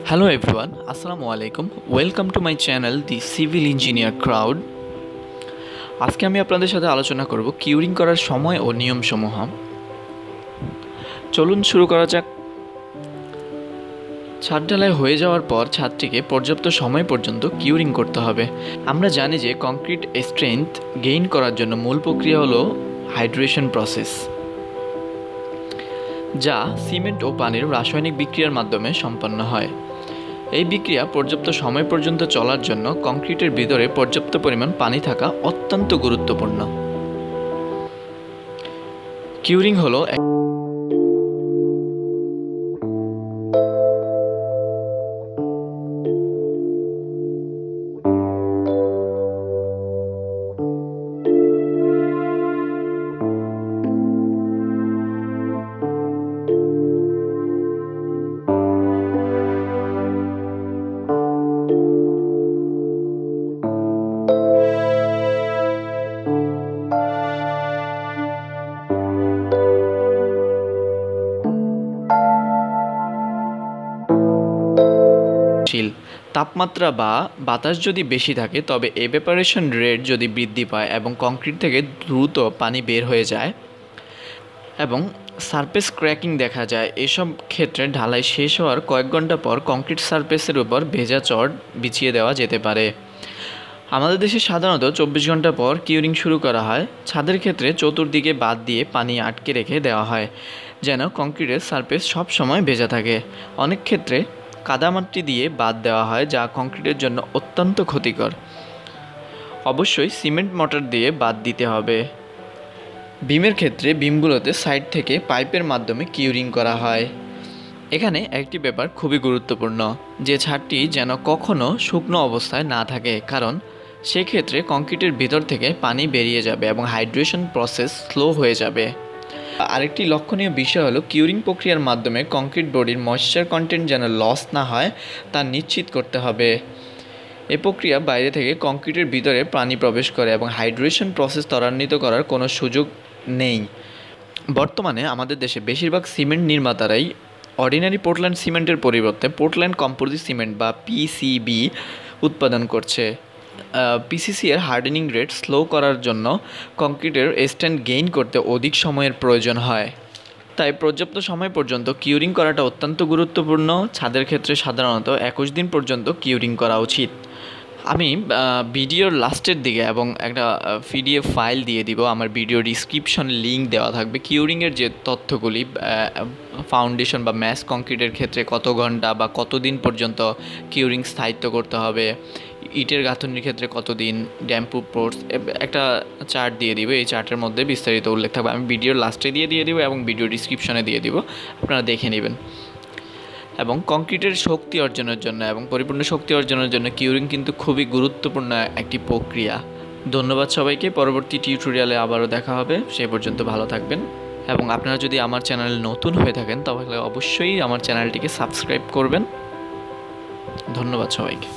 Hello everyone, Assalamu alaikum. Welcome to my channel, The Civil Engineer Crowd. আজকে আমি আপনাদের সাথে আলোচনা করব কিউরিং করার সময় ও নিয়মসমূহ। চলুন শুরু করা যাক। ছাদ ঢালাই হয়ে যাওয়ার পর ছাদটিকে পর্যাপ্ত সময় পর্যন্ত কিউরিং করতে হবে। আমরা জানি যে কংক্রিট স্ট্রেংথ গেইন করার জন্য মূল প্রক্রিয়া হলো হাইড্রেশন প্রসেস, যা সিমেন্ট ও পানির রাসায়নিক বিক্রিয়ার মাধ্যমে সম্পন্ন হয়। এই বিক্রিয়া পর্যাপ্ত সময় পর্যন্ত চলার জন্য কংক্রিটের ভিতরে পর্যাপ্ত পরিমাণ পানি থাকা অত্যন্ত গুরুত্বপূর্ণ। কিউরিং হলো তাপমাত্রা বা বাতাস যদি বেশি থাকে তবে এভাপোরেশন রেট যদি বৃদ্ধি পায় এবং কংক্রিট থেকে দ্রুত পানি বের হয়ে যায় এবং সারফেস ক্র্যাকিং দেখা যায়, এসব ক্ষেত্রে ঢালাই শেষ হওয়ার কয়েক ঘন্টা পর কংক্রিট সারফেসের উপর ভেজা চট বিছিয়ে দেওয়া যেতে পারে। আমাদের দেশে সাধারণত 24 ঘন্টা পর কিউরিং শুরু করা হয়। ছাদের ক্ষেত্রে চতুর্দিকে বাঁধ দিয়ে পানি আটকে রেখে দেওয়া হয় যেন কংক্রিটের সারফেস সব সময় ভেজা থাকে। অনেক ক্ষেত্রে কাদামাটি দিয়ে বাঁধ দেওয়া হয়, যা কংক্রিটের জন্য অত্যন্ত ক্ষতিকর। অবশ্যই সিমেন্ট মর্টার দিয়ে বাঁধ দিতে হবে। বিমের ক্ষেত্রে বিমগুলোতে সাইড থেকে পাইপের মাধ্যমে কিউরিং করা হয়। এখানে একটি ব্যাপার খুবই গুরুত্বপূর্ণ, যে ছাদটি যেন কখনো শুকনো অবস্থায় না থাকে, কারণ সেক্ষেত্রে কংক্রিটের ভিতর থেকে পানি বেরিয়ে যাবে এবং হাইড্রেশন প্রসেস স্লো হয়ে যাবে। আরেকটি লক্ষণীয় বিষয় হলো কিউরিং প্রক্রিয়ার মাধ্যমে কংক্রিট বডির ময়েশ্চার কন্টেন্ট যেন লস না হয় তা নিশ্চিত করতে হবে। এই প্রক্রিয়া বাইরে থেকে কংক্রিটের ভিতরে পানি প্রবেশ করে এবং হাইড্রেশন প্রসেস ত্বরান্বিত করার কোনো সুযোগ নেই। বর্তমানে আমাদের দেশে বেশিরভাগ সিমেন্ট নির্মাতারাই অর্ডিনারি পোর্টল্যান্ড সিমেন্টের পরিবর্তে পোর্টল্যান্ড কম্পোজিট সিমেন্ট বা পিসিবি উৎপাদন করছে। পিসিসি এর হার্ডেনিং রেট স্লো করার জন্য কংক্রিটের স্ট্রেংথ গেইন করতে অধিক সময়ের প্রয়োজন হয়। তাই পর্যাপ্ত সময় পর্যন্ত কিউরিং করাটা অত্যন্ত গুরুত্বপূর্ণ। ছাদের ক্ষেত্রে সাধারণত 21 দিন পর্যন্ত কিউরিং করা উচিত। আমি ভিডিওর লাস্টের দিকে এবং একটা পিডিএফ ফাইল দিয়ে দিব, আমার ভিডিও ডিসক্রিপশনে লিঙ্ক দেওয়া থাকবে। কিউরিংয়ের যে তথ্যগুলি, ফাউন্ডেশন বা ম্যাস কংক্রিটের ক্ষেত্রে কত ঘন্টা বা কতদিন পর্যন্ত কিউরিং স্থায়িত্ব করতে হবে, ইটের গাঁথনির ক্ষেত্রে কতদিন, ড্যাম্প-প্রুফ পোর্টস, একটা চার্ট দিয়ে দিব। এই চার্টের মধ্যে বিস্তারিত উল্লেখ থাকবে। আমি ভিডিওর লাস্টে দিয়ে দিব এবং ভিডিও ডিসক্রিপশনে দিয়ে দিব, আপনারা দেখে নেবেন। এবং কংক্রিটের শক্তি অর্জনের জন্য এবং পরিপূর্ণ শক্তি অর্জনের জন্য কিউরিং কিন্তু খুবই গুরুত্বপূর্ণ একটি প্রক্রিয়া। ধন্যবাদ সবাইকে। পরবর্তী টিউটোরিয়ালে আবারও দেখা হবে। সেই পর্যন্ত ভালো থাকবেন এবং আপনারা যদি আমার চ্যানেল নতুন হয়ে থাকেন তাহলে অবশ্যই আমার চ্যানেলটিকে সাবস্ক্রাইব করবেন। ধন্যবাদ সবাইকে।